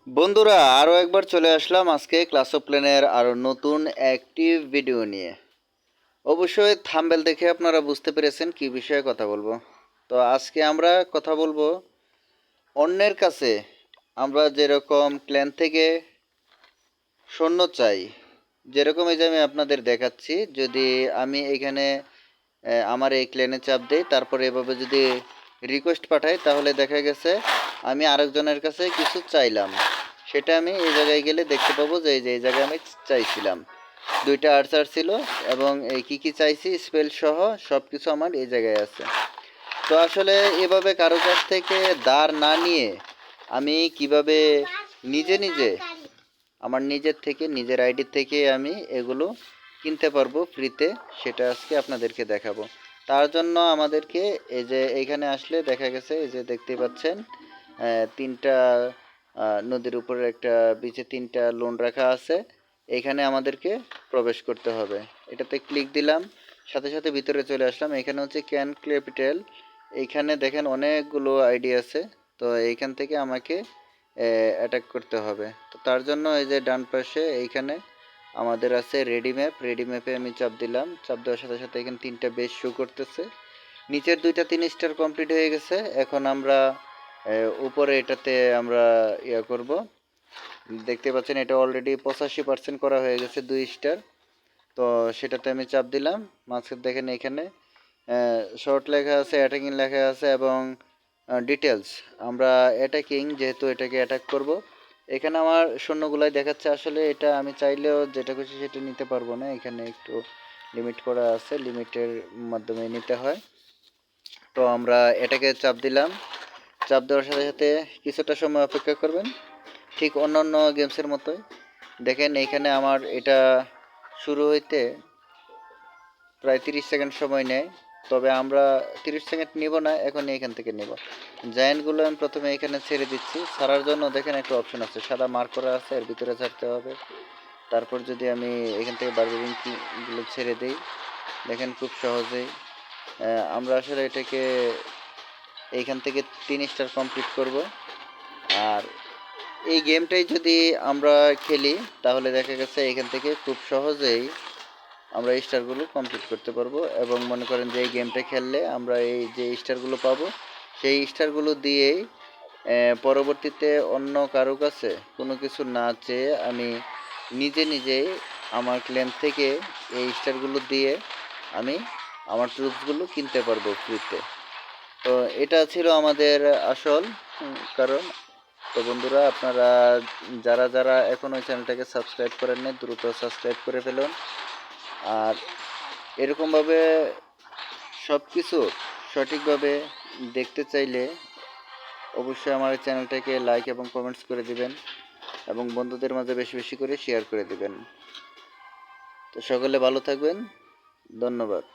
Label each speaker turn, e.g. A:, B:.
A: বন্ধুরা আরও একবার চলে আসলাম আজকে ক্লাস অফ প্ল্যানের আরও নতুন একটি ভিডিও নিয়ে। অবশ্যই থাম্বনেল দেখে আপনারা বুঝতে পেরেছেন কি বিষয়ে কথা বলবো। তো আজকে আমরা কথা বলবো অন্যের কাছে আমরা যেরকম ক্ল্যান থেকে সৈন্য চাই, যেরকম এই যে আমি আপনাদের দেখাচ্ছি। যদি আমি এখানে আমার এই ক্ল্যানে চাপ দেই, তারপরে এভাবে যদি রিকোয়েস্ট পাঠাই, তাহলে দেখা গেছে আমি আরেকজনের কাছে কিছু চাইলাম, সেটা আমি এই জায়গায় গেলে দেখতে পাবো যে এই জায়গায় আমি চাইছিলাম। দুইটা আনসার ছিল এবং এই কী কী চাইছি স্পেল সহ সব কিছু আমার এই জায়গায় আছে। তো আসলে এভাবে কারো কাছ থেকে ধার না নিয়ে আমি কিভাবে নিজে নিজে আমার নিজের থেকে নিজের আইডি থেকে আমি এগুলো কিনতে পারবো ফ্রিতে, সেটা আজকে আপনাদেরকে দেখাবো। তার জন্য আমাদেরকে এই যে এইখানে আসলে দেখা গেছে এই যে দেখতে পাচ্ছেন তিনটা নদীর উপরে একটা বিচে তিনটা লোন রাখা আছে। এইখানে আমাদেরকে প্রবেশ করতে হবে। এটাতে ক্লিক দিলাম, সাথে সাথে ভিতরে চলে আসলাম। এখানে হচ্ছে ক্যান ক্যাপিটাল। এইখানে দেখেন অনেকগুলো আইডি আছে। তো এইখান থেকে আমাকে অ্যাটাক করতে হবে। তো তার জন্য এই যে ডান পাশে এইখানে আমাদের আছে রেডি ম্যাপ। রেডি ম্যাপে আমি চাপ দিলাম। চাপ দেওয়ার সাথে সাথে এখানে তিনটা বেস শো করতেছে। নিচের দুইটা 3 স্টার কমপ্লিট হয়ে গেছে। এখন আমরা উপরে এটাতে আমরা করব। দেখতে পাচ্ছেন এটা অলরেডি 85% করা হয়ে গেছে 2 স্টার। তো সেটাতে আমি চাপ দিলাম। মাঝখানে দেখেন এখানে শর্ট লেখা আছে, অ্যাটাকিং লেখা আছে এবং ডিটেলস। আমরা অ্যাটাকিং, যেহেতু এটাকে অ্যাটাক করব, এখানে আমার শূন্যগুলাই দেখাচ্ছে। আসলে এটা আমি চাইলেও যেটা খুশি সেটা নিতে পারবো না, এখানে একটু লিমিট করা আছে, লিমিটের মাধ্যমে নিতে হয়। তো আমরা এটাকে চাপ দিলাম। চাপ দেওয়ার সাথে সাথে কিছুটা সময় অপেক্ষা করবেন, ঠিক অন্যান্য গেমসের মতোই। দেখেন এইখানে আমার এটা শুরু হইতে প্রায় 30 সেকেন্ড সময় নেয়। তবে আমরা 30 সেকেন্ড নিব না, এখন এইখান থেকে নিব। জায়েন্টগুলো আমি প্রথমে এখানে ছেড়ে দিচ্ছি। ছাড়ার জন্য দেখেন একটা অপশন আছে, সাদা মার্ক করা আছে, এর ভিতরে ছাড়তে হবে। তারপর যদি আমি এখান থেকে বারবারিংগুলো ছেড়ে দিই, দেখেন খুব সহজেই আমরা আসলে এটাকে এইখান থেকে 3 স্টার কমপ্লিট করব। আর এই গেমটাই যদি আমরা খেলি, তাহলে দেখা গেছে এখান থেকে খুব সহজেই আমরা এই স্টারগুলো কমপ্লিট করতে পারবো। এবং মনে করেন যে এই গেমটা খেললে আমরা এই যে স্টারগুলো পাবো, সেই স্টারগুলো দিয়েই পরবর্তীতে অন্য কারো কাছে কোনো কিছু না চেয়ে আমি নিজে নিজেই আমার ক্লেম থেকে এই স্টারগুলো দিয়ে আমি আমার ট্রুপসগুলো কিনতে পারবো ফ্রিতে। তো এটা ছিল আমাদের আসল কারণ। তো বন্ধুরা, আপনারা যারা যারা এখনও ওই চ্যানেলটাকে সাবস্ক্রাইব করেন নাই, দ্রুত সাবস্ক্রাইব করে ফেলুন। আর এরকমভাবে সব কিছু সঠিকভাবে দেখতে চাইলে অবশ্যই আমার চ্যানেলটাকে লাইক এবং কমেন্টস করে দিবেন এবং বন্ধুদের মাঝে বেশি বেশি করে শেয়ার করে দিবেন। তো সকলে ভালো থাকবেন। ধন্যবাদ।